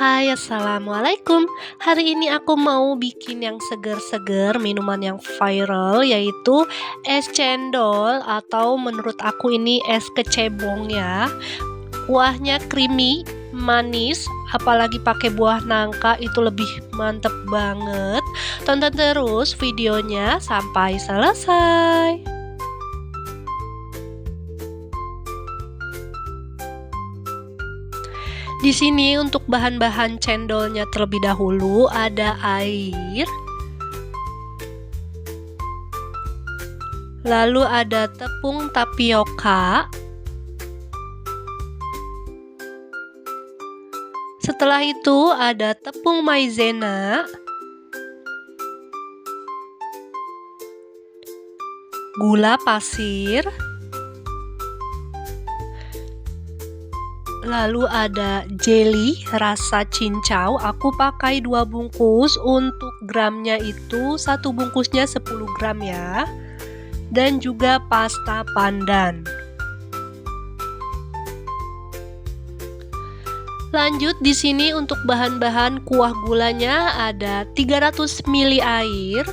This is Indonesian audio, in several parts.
Hai, assalamualaikum. Hari ini aku mau bikin yang seger-seger, minuman yang viral, yaitu es cendol atau menurut aku ini es kecebong ya. Kuahnya creamy, manis, apalagi pakai buah nangka itu lebih mantep banget. Tonton terus videonya sampai selesai. Di sini untuk bahan-bahan cendolnya terlebih dahulu ada air, lalu ada tepung tapioka, setelah itu ada tepung maizena, gula pasir, lalu ada jelly rasa cincau. Aku pakai 2 bungkus, untuk gramnya itu 1 bungkusnya 10 gram ya. Dan juga pasta pandan. Lanjut di sini untuk bahan-bahan kuah gulanya ada 300 ml air.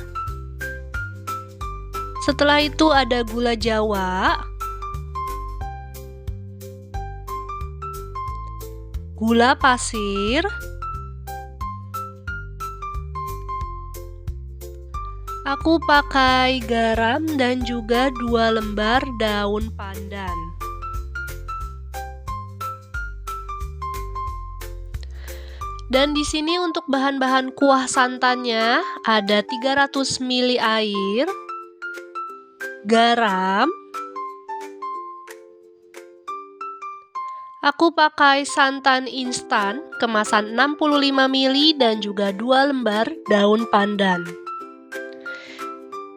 Setelah itu ada gula Jawa, gula pasir, aku pakai garam dan juga 2 lembar daun pandan. Dan di sini untuk bahan-bahan kuah santannya ada 300 ml air, garam, aku pakai santan instan kemasan 65 ml dan juga 2 lembar daun pandan.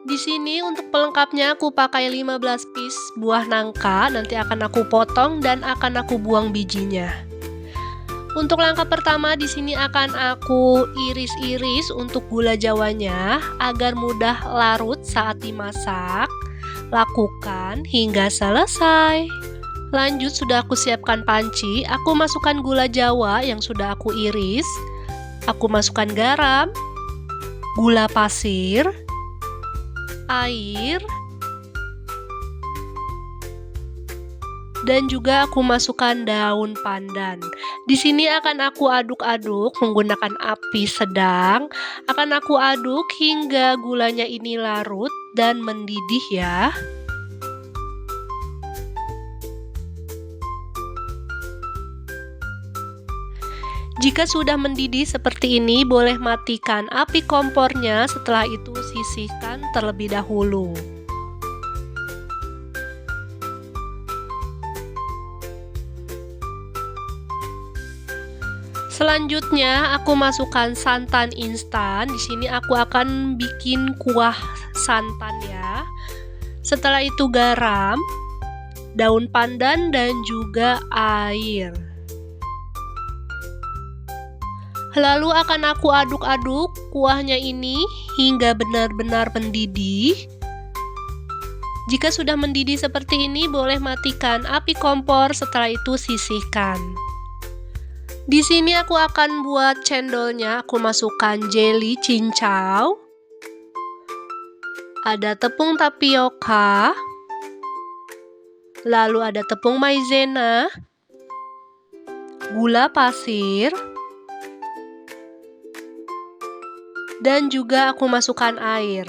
Di sini untuk pelengkapnya aku pakai 15 piece buah nangka, nanti akan aku potong dan akan aku buang bijinya. Untuk langkah pertama di sini akan aku iris-iris untuk gula jawanya agar mudah larut saat dimasak. Lakukan hingga selesai. Lanjut, sudah aku siapkan panci, aku masukkan gula Jawa yang sudah aku iris, aku masukkan garam, gula pasir, air, dan juga aku masukkan daun pandan. Di sini akan aku aduk-aduk menggunakan api sedang, akan aku aduk hingga gulanya ini larut dan mendidih ya. Jika sudah mendidih seperti ini, boleh matikan api kompornya, setelah itu sisihkan terlebih dahulu. Selanjutnya, aku masukkan santan instan. Di sini aku akan bikin kuah santan ya. Setelah itu garam, daun pandan dan juga air. Lalu akan aku aduk-aduk kuahnya ini hingga benar-benar mendidih. Jika sudah mendidih seperti ini, boleh matikan api kompor, setelah itu sisihkan. Di sini aku akan buat cendolnya, aku masukkan jelly cincau, ada tepung tapioka, lalu ada tepung maizena, gula pasir, dan juga aku masukkan air.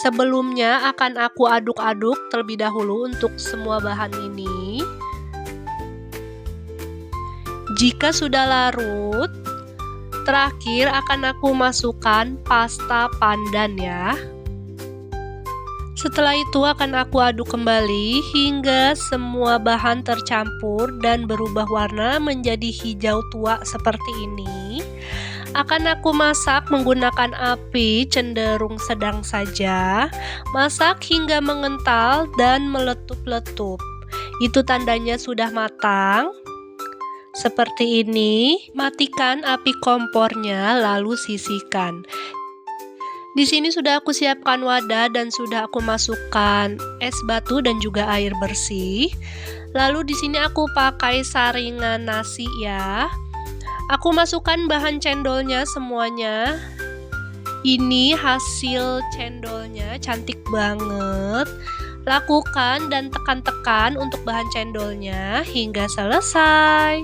Sebelumnya akan aku aduk-aduk terlebih dahulu untuk semua bahan ini. Jika sudah larut, terakhir akan aku masukkan pasta pandan ya. Setelah itu akan aku aduk kembali hingga semua bahan tercampur dan berubah warna menjadi hijau tua seperti ini. Akan aku masak menggunakan api cenderung sedang saja. Masak hingga mengental dan meletup-letup. Itu tandanya sudah matang. Seperti ini, matikan api kompornya lalu sisihkan. Di sini sudah aku siapkan wadah dan sudah aku masukkan es batu dan juga air bersih. Lalu di sini aku pakai saringan nasi ya. Aku masukkan bahan cendolnya semuanya. Ini hasil cendolnya, cantik banget. Lakukan dan tekan-tekan untuk bahan cendolnya hingga selesai.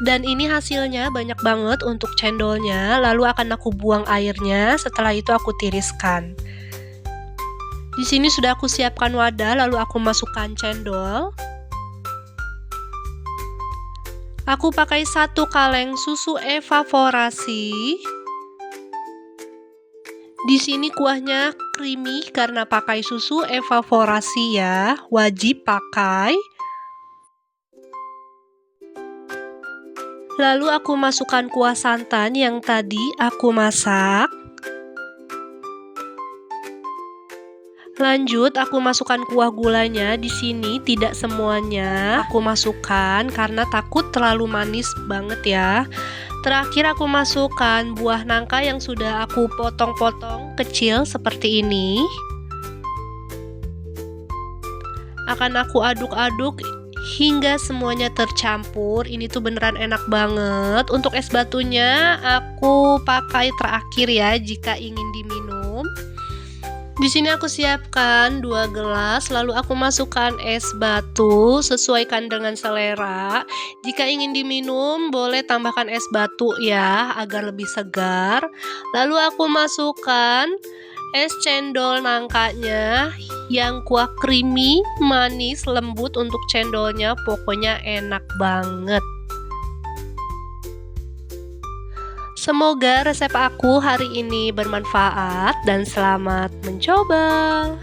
Dan ini hasilnya banyak banget untuk cendolnya, lalu akan aku buang airnya, setelah itu aku tiriskan. Di sini sudah aku siapkan wadah, lalu aku masukkan cendol. Aku pakai 1 kaleng susu evaporasi. Di sini kuahnya creamy karena pakai susu evaporasi ya, wajib pakai. Lalu aku masukkan kuah santan yang tadi aku masak. Lanjut aku masukkan kuah gulanya. Di sini tidak semuanya aku masukkan karena takut terlalu manis banget ya. Terakhir aku masukkan buah nangka yang sudah aku potong-potong kecil seperti ini. Akan aku aduk-aduk hingga semuanya tercampur. Ini tuh beneran enak banget. Untuk es batunya aku pakai terakhir ya jika ingin diminum. Di sini aku siapkan 2 gelas, lalu aku masukkan es batu, sesuaikan dengan selera. Jika ingin diminum, boleh tambahkan es batu ya, agar lebih segar. Lalu aku masukkan es cendol nangkanya yang kuah creamy, manis, lembut untuk cendolnya, pokoknya enak banget. Semoga resep aku hari ini bermanfaat dan selamat mencoba.